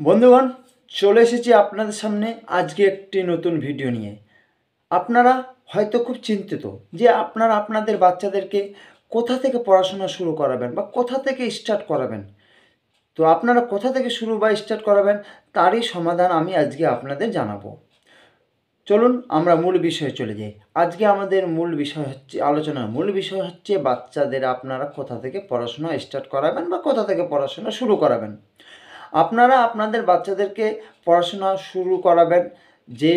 বন্ধুগণ, চলে এসেছি আপনাদের সামনে আজকে একটি নতুন ভিডিও নিয়ে। আপনারা হয়তো খুব চিন্তিত যে আপনারা আপনাদের বাচ্চাদেরকে কোথা থেকে পড়াশোনা শুরু করাবেন বা কোথা থেকে স্টার্ট করাবেন। তো আপনারা কোথা থেকে শুরু বা স্টার্ট করাবেন তারই সমাধান আমি আজকে আপনাদের জানাবো। চলুন আমরা মূল বিষয়ে চলে যাই। আজকে আমাদের আলোচনার মূল বিষয় হচ্ছে বাচ্চাদের আপনারা কোথা থেকে পড়াশোনা স্টার্ট করাবেন বা কোথা থেকে পড়াশোনা শুরু করাবেন। আপনারা আপনাদের বাচ্চাদেরকে পড়াশোনা শুরু করাবেন যে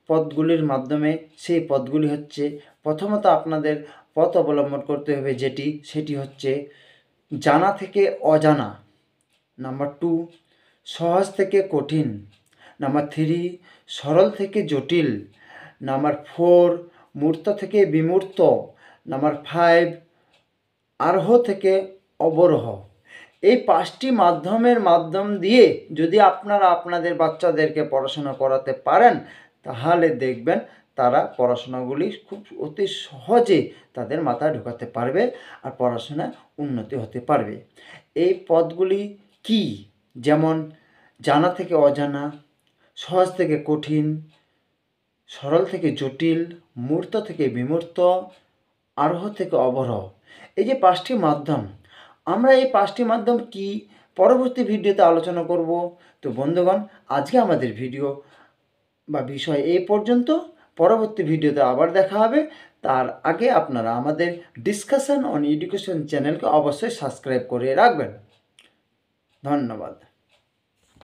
পথগুলির মাধ্যমে। সেই পথগুলি হচ্ছে, প্রথমত আপনাদের পথ অবলম্বন করতে হবে সেটি হচ্ছে জানা থেকে অজানা। নাম্বার 2, সহজ থেকে কঠিন। নাম্বার 3, সরল থেকে জটিল। নাম্বার 4, মূর্ত থেকে বিমূর্ত। নাম্বার 5, আরোহ থেকে অবরোহ। এই 5টি মাধ্যম দিয়ে যদি আপনারা আপনাদের বাচ্চাদেরকে পড়াশোনা করাতে পারেন, তাহলে দেখবেন তারা পড়াশোনাগুলি খুব অতি সহজে তাদের মাথায় ঢোকাতে পারবে আর পড়াশোনায় উন্নতি হতে পারবে। এই পথগুলি কি? যেমন জানা থেকে অজানা, সহজ থেকে কঠিন, সরল থেকে জটিল, মূর্ত থেকে বিমূর্ত, আরোহ থেকে অবরোহ। এই যে 5টি মাধ্যম, আমরা এই 5টি মাধ্যম কি পরবর্তী ভিডিওতে আলোচনা করব। তো বন্ধুগণ, আজকে আমাদের ভিডিও বা বিষয় এই পর্যন্ত। পরবর্তী ভিডিওতে আবার দেখা হবে। তার আগে আপনারা আমাদের ডিসকাশন অন এডুকেশন চ্যানেলকে অবশ্যই সাবস্ক্রাইব করে রাখবেন। ধন্যবাদ।